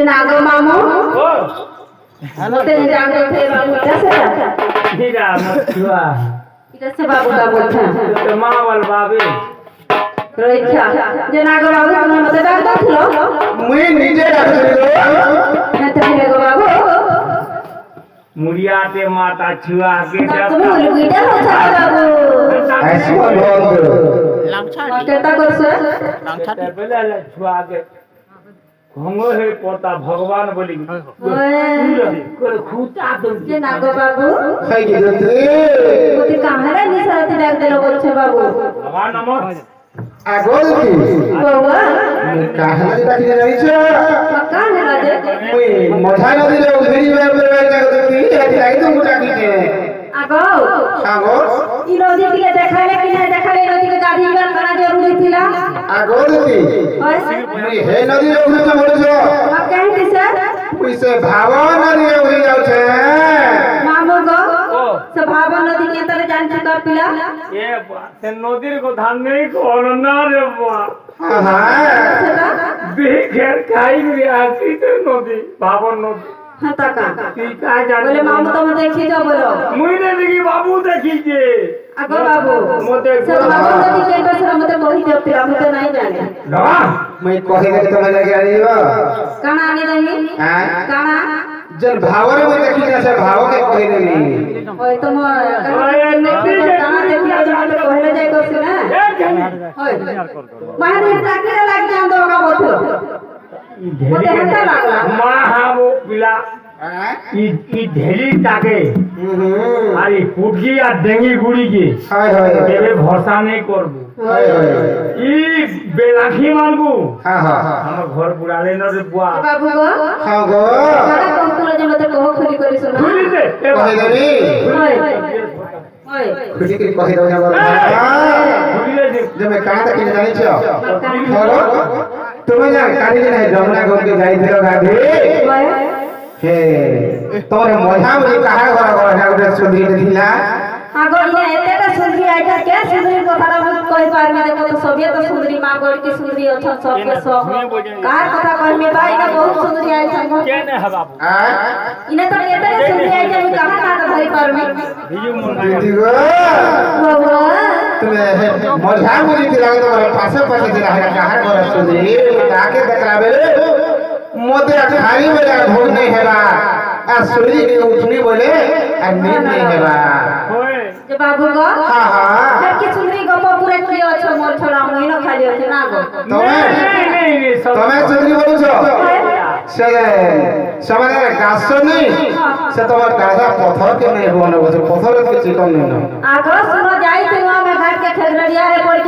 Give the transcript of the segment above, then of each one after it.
नागो मामू तेरे जाने थे बाबू कैसे था हीरा मछुआ कैसे बाबू का बोलता तो मावल बाबी रोइछा जे नागो बाबू तुम्हें मते डालता थलो मुई नीचे डालतो ना तेरे गो बाबू मुड़िया ते माता छुआ के तुम्हें बोल गीता हो छा बाबू ऐसे बोल लांछा केता करछ लांछा पहले ले छुआ के घंगो हे पोता भगवान बोली कोई खूटा दो जे नागो बाबू खाई के दते मोती कहां रे निसारत डाल देलो बोल छे बाबू भगवान नमः आगोल की बाबा कहां डाकी जाई छ पक्का है राजे मुई मझा नदी रे उधरी बेर बेर जाके दती आती लागी तो मुटा की के आगो आगो ई नदी के देखाले कि नहीं देखाले नदी के गाड़ी बन बना जरूरी थिला आगोल की ओए मुई हे नदी रे उधरी बोले छ अब कहे दिसे मुई से भावा नदी रे उधरी जाउ छ मामू गो सभावा नदी के तरह जान चुका पिला ये से नदीर को धान नहीं को ना रे बा हां बिखेर खाई रे आसी तो नदी भावन नदी हां तका की का जान बोले मामू तुम देखी जो बोलो मुई ने देखी बाबू देखी जे आगो बाबू मोते सभावा नदी के तरह मते कहि दे पिला मते नहीं जाने लगा मुई कहे के तुम लगे आईबा काना आनी रही हां काना जल भावर में देखी जैसे भाव के कहे नहीं ओए तुम काना देखला तो मते कहले जाय को से ना ओए माने टाके लाग जान दो का बोथो मते हंता लागला मां हां वो पिला ई ढेली टाके আরে পুটকি আর ডেঙ্গি গুড়ি কি हाय हाय এবে ভরসা নেই করব हाय हाय ই বেলাখি মানবু हां हां আমার ঘর বুড়ালে ন রে বুয়া बाबू गो हां गो सारा कहतलो जे मते कहो खरी करी सुना বুঝলি দে कहे देनी ओए ओए खुशी के कहे दो ना বুঝলি দে जब मैं कहां तक जानी छ बोलो तुम्हें जान काली दिन है जमुना गो के जाई थियो गाधी ओए हे तोरे मझा में कहा घर घर है उधर सुंदरी दिला आगो ये एतेटा सुंदरी आइटा के सुंदरी कथा हम कहि पारबे देखो तो सभे तो सुंदरी मां गोड़ की सुंदरी अछ सब के सब कार कथा कहमे भाई ना बहुत सुंदरी आइटा के ने है बाबू हां इने तो एतेटा सुंदरी आइटा हम कहां ना धरि पारबे ভিজু মন दीदी गो बाबा तुम्हें मझा में दिला तो पासे पासे दिला है कहा घर सुंदरी ताके देखलाबे मोते खाली बेला भोग नहीं हेबा आ सूर्य के उठनी बोले आ नींद नहीं हेबा होए जे बाबू गो हां हां हर की सुंदरी गप पूरा की अछ मोर छोड़ा महीनो खाली अछ ना गो तुम्हें नहीं सब तुम्हें सुंदरी बोलो छो से समाने गाछ नहीं से तुम्हार गाजा पत्थर के नहीं होने बोले पत्थर के चिकन नहीं ना आगो सुनो जाई तो में घर के खेगड़िया रे पड़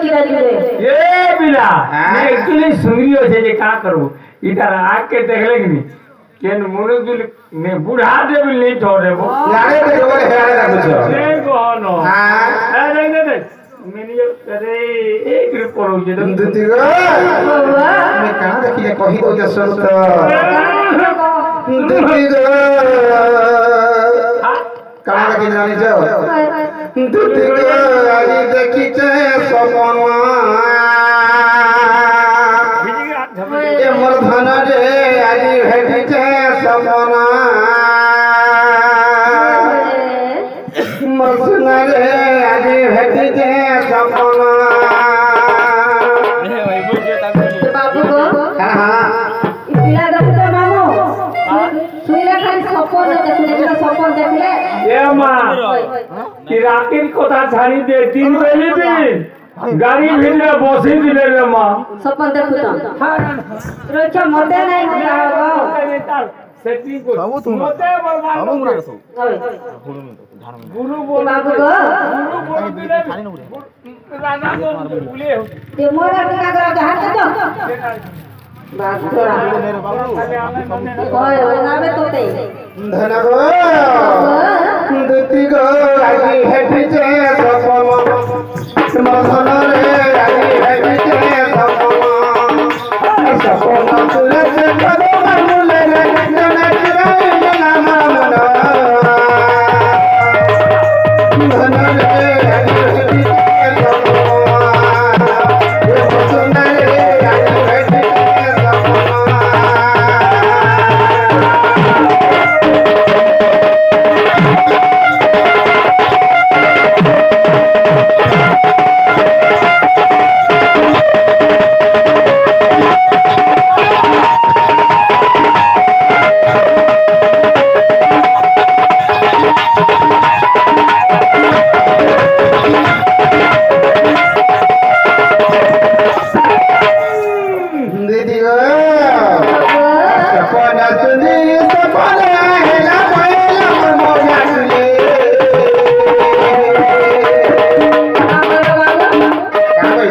की रही रे ए बिला मैं एक्चुअली सुंगरियो छे जे का करू इधर आग के देखले कि नहीं केन मुरुगुल में बुढ़ा देव नहीं छोड़े वो यारे के गोबर हेराले राखु छो नहीं कहनो हां अरे नहीं मैंने अरे एक रिपोर्ट हो जे दीदी गो बाबा मैं कहां देखी कही दो जे सुन तो दीदी गो कहां देखी जानी छो दीदी गो आज देखी छे सपना ए मोर धन रे आज भेटी छे सपना मोर सुना रे आज भेटी छे सपना बाबू गो हां हां इला गप तो मामू শুইলে খালি স্বপ্ন দেখলে স্বপ্ন দেখলে এ মা কি রাতের কথা ছাড়ি দে 3 বেলি দিন গাড়ি ভিড়ে বসে দিলে রে মা স্বপ্ন দেখুতাম রক্ষা মতে নাই বাবা সেটিং কর মতে বলবা গুরু বল বাবু গো গুরু দিলে রাজা তো ভুলে তে মোরা টিকা করে হাত দাও বাস তোরা ওই নাবে তোতে ধন গো দুতি গো আজি হেটিছে সপম মধন রে আজি হেটিছে সপম সপম তুলে কদম মুলে রে জনে চিরাই নাম মন ধন রে আজি হেটিছে সপম মধন রে আজি হেটিছে সপম दीदी गो सपना तुझे सपना है ना पहला मोया तुझे क्या भाई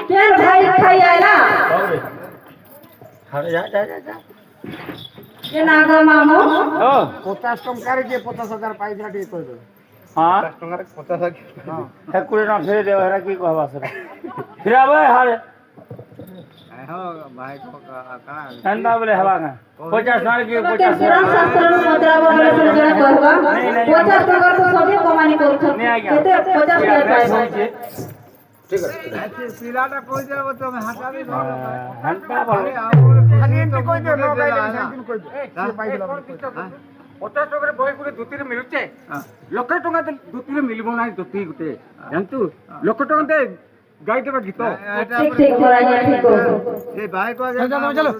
কেন ভাই খাই আইলা কে না গো মামু 50 টঙ্কার যে 50,000 পাইছা দিয়ে কইবে হ্যাঁ 50 টঙ্কার 50,000 হ্যাঁ কুড়ি না ফেরে দেব এরা কি কহবা সেটা ফিরাবে হারে হ্যাঁ ভাই কাকা এন্ডা বলে হবা না 50 টাকা কি কে 50 পুরাণ শাস্ত্র মুদ্রা বলে শুনে জনে কহবা 50 টাকা তো সবই কমানি করছ नहीं आ गया কেতে 50 টাকা পাইবা ठीक है সিলাটা কই দেব তুমি হাঁটাবি ঘন্টা বলে খালি এমনি কই দিও নো গাইলে সেদিন কই দিও সে পাই দিলাম 50 ଟଙ୍କାରେ ବହି ଗୁଟେ ଧୋତିରେ ମିଳୁଛେ ଲକ୍ଷେ ଟଙ୍କା ଧୋତିରେ ମିଳିବ ନାହିଁ ଧୋତି ଗୁଟେ ଜାଣିଛୁ ଲକ୍ଷେ ଟଙ୍କା ଦେ ଗାଇ ଦେବା ଗୀତ ঠিক ঠিক করা যায় ঠিক করছ ଏ ଭାଇ କହ ଚलो ଚलो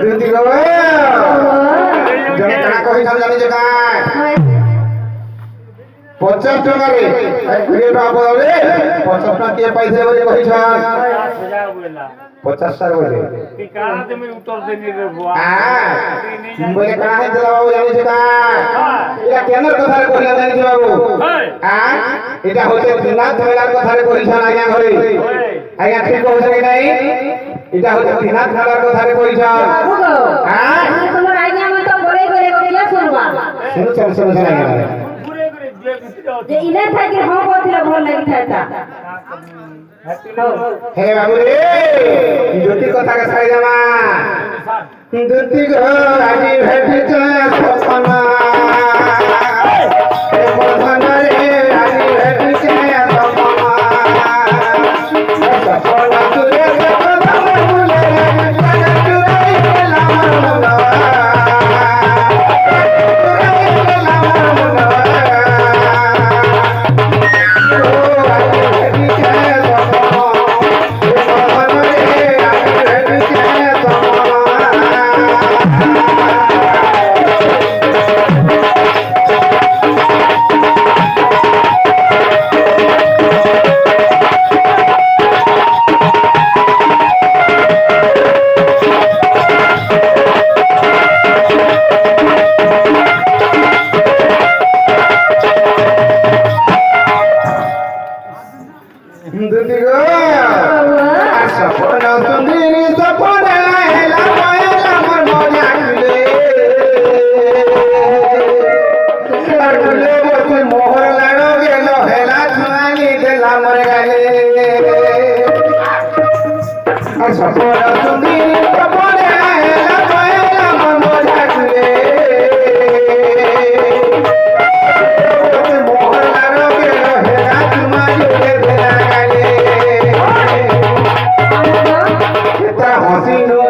दीदी गो जने कणा कहि थाम जानि जका 50 टका रे घरे बाबू रे 50 टका के पैसे बोले कहि छन 50 सर बोले की कारा ते मैं उत्तर देनी रे बुआ हां बोले कणा है दिला बाबू जानि जका या केनर कथा रे कहिला जानि बाबू हां एटा होते दिनाथ मेलार कथा रे कहि छन आज्ञा घरे आज्ञा ठीक कहछ कि नहीं एटा होते दिनाथ मेलार कथा रे कहि छन বাবু গো हां তোমার আইনা মত বড়ই করে গিয়া শুনবা सुनो आज्ञा पूरे करे जे कुछ যে ইনে থাকি হ্যাঁ বললে ভাল লাগি থাকা हे बाबू रे ज्योति कथा के साई जामा ज्योति गो आजी भेटी छ सपना हे मधन रे आजी भेटी छ सपना सपना तुरे सपना मुले जन तुरे लाम मुला दीदी गो सपना सुंदरी सपना हेला पहला मन मोया खुले खुले बोते मोहर लाडो गेलो हेला छुआनी देला मर गाले सपना सुंदरी सपना हेला पहला मन मोया खुले बोते मोहर लाडो गेलो हेला छुआनी देला गाले हसीनो